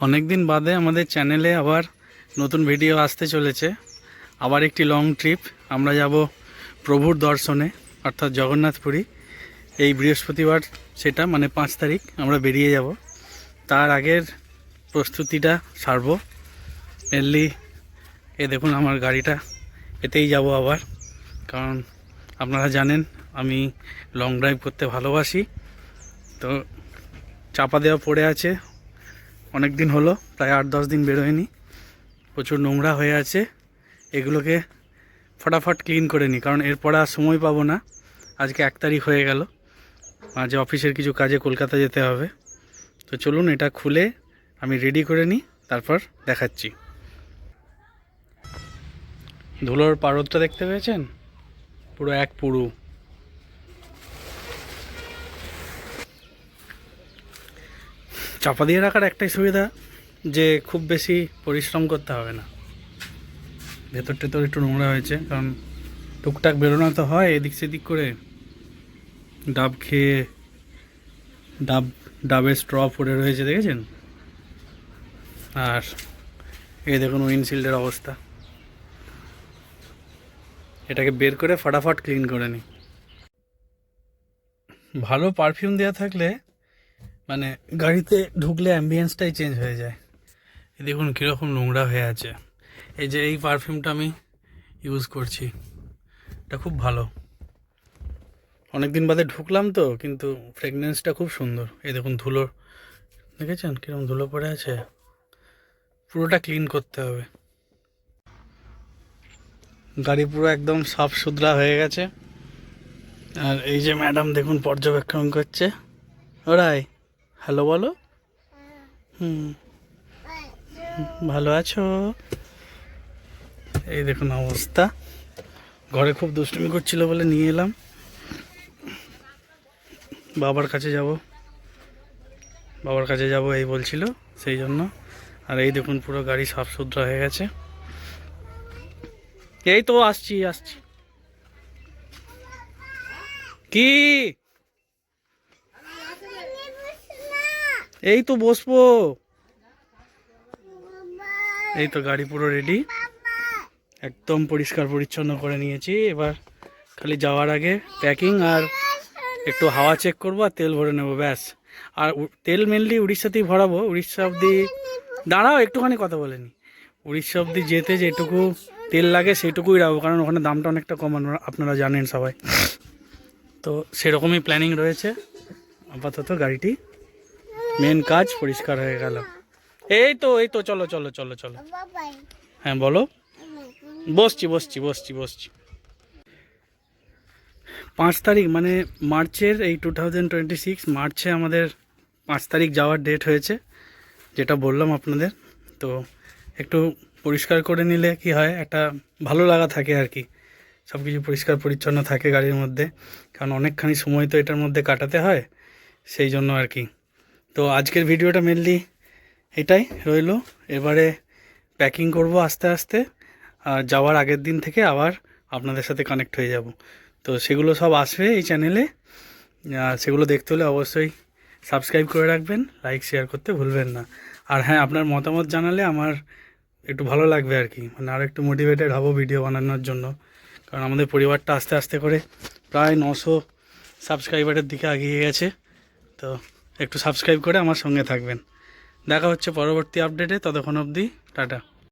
অনেক দিন বাদে আমাদের চ্যানেলে আবার নতুন ভিডিও আসতে চলেছে। আবার একটি লং ট্রিপ, আমরা যাব প্রভুর দর্শনে, অর্থাৎ জগন্নাথপুরী। এই বৃহস্পতিবার সেটা, মানে 5 তারিখ আমরা বেরিয়ে যাব। তার আগের প্রস্তুতিটা সারব। মেনলি এ দেখুন আমার গাড়িটা, এতেই যাব আবার, কারণ আপনারা জানেন আমি লং ড্রাইভ করতে ভালোবাসি। তো চাপা দেওয়া পড়ে আছে, অনেক দিন হলো, প্রায় 8-10 দিন বেরোয়নি, প্রচুর নোংরা হয়ে আছে। এগুলোকে ফটাফট ক্লিন করে নিই, কারণ এরপর আর সময় পাবো না। আজকে 1 তারিখ হয়ে গেল, আজ অফিসের কিছু কাজে কলকাতা যেতে হবে। তো চলুন এটা খুলে আমি রেডি করে নিই, তারপর দেখাচ্ছি। ধুলোর পারদটা দেখতে পেয়েছেন, পুরো এক পুরু। চাপা দিয়ে রাখার একটাই সুবিধা, যে খুব বেশি পরিশ্রম করতে হবে না। ভেতর টেতর একটু নোংরা হয়েছে, কারণ টুকটাক বেরোনো তো হয় এদিক সেদিক করে। ডাব খেয়ে ডাবের স্ট্র পড়ে রয়েছে, দেখেছেন? আর এই দেখুন উইন্ডশিল্ডের অবস্থা। এটাকে বের করে ফটাফট ক্লিন করে নিই। ভালো পারফিউম দেওয়া থাকলে মানে গাড়িতে ঢুকলে অ্যাম্বিয়েন্সটাই চেঞ্জ হয়ে যায়। এই দেখুন কীরকম নোংরা হয়ে আছে। এই যে এই পারফিউমটা আমি ইউজ করছি, এটা খুব ভালো। অনেক দিন বাদে ঢুকলাম তো, কিন্তু ফ্রেগনেন্সটা খুব সুন্দর। এই দেখুন ধুলো, দেখেছেন কীরকম ধুলো পড়ে আছে? পুরোটা ক্লিন করতে হবে। গাড়ি পুরো একদম সাফ সুতরা হয়ে গেছে। আর এই যে ম্যাডাম দেখুন পর্যবেক্ষণ করছে। ওরাই হ্যালো বলো। ভালো আছো? এই দেখুন অবস্থা। ঘরে খুব দুষ্টুমি করছিল বলে নিয়ে এলাম। বাবার কাছে যাব এই বলছিল, সেই জন্য। আর এই দেখুন পুরো গাড়ি সাফ সুতরা হয়ে গেছে। এই তো আসছি। কি? এই তো বসবো। এই তো গাড়ি পুরো রেডি, একদম পরিষ্কার পরিচ্ছন্ন করে নিয়েছি। এবার খালি যাওয়ার আগে প্যাকিং আর একটু হাওয়া চেক করবো আর তেল ভরে নেবো, ব্যাস। আর তেল মেনলি উড়িষ্যাতেই ভরাবো। উড়িষ্যা অবধি দাঁড়াও, একটুখানি কথা বলে নি। উড়িষ্যা অবধি যেতে যেটুকু তেল লাগে সেইটুকুই রাখবো, কারণ ওখানে দামটা অনেকটা কম, আপনারা জানেন সবাই। তো সেরকমই প্ল্যানিং রয়েছে। আপাতত গাড়িটি মেন কাজ পরিষ্কার হয়ে গেল। এই তো চলো। হ্যাঁ বলো। বসছি। 5 তারিখ মানে মার্চের, এই 2026 মার্চে আমাদের 5 তারিখ যাওয়ার ডেট হয়েছে, যেটা বললাম আপনাদের। তো একটু পরিষ্কার করে নিলে কি হয়, একটা ভালো লাগা থাকে আর কি। সব কিছু পরিষ্কার পরিচ্ছন্ন থাকে গাড়ির মধ্যে, কারণ অনেকখানি সময় তো এটার মধ্যে কাটাতে হয়, সেই জন্য আর কি। তো আজকের ভিডিওটা মেনলি এটাই রইলো। এবারে প্যাকিং করব আস্তে আস্তে, আর যাওয়ার আগের দিন থেকে আবার আপনাদের সাথে কানেক্ট হয়ে যাব। তো সেগুলো সব আসবে এই চ্যানেলে। সেগুলো দেখতে হলে অবশ্যই সাবস্ক্রাইব করে রাখবেন, লাইক শেয়ার করতে ভুলবেন না। আর হ্যাঁ, আপনার মতামত জানালে আমার একটু ভালো লাগবে আর কি, মানে আরও একটু মোটিভেটেড হব ভিডিও বানানোর জন্য। কারণ আমাদের পরিবারটা আস্তে আস্তে করে প্রায় 900 সাবস্ক্রাইবারের দিকে এগিয়ে গেছে। তো একটু সাবস্ক্রাইব করে আমার সঙ্গে থাকবেন। দেখা হচ্ছে পরবর্তী আপডেটে, ততক্ষণ অবধি টাটা।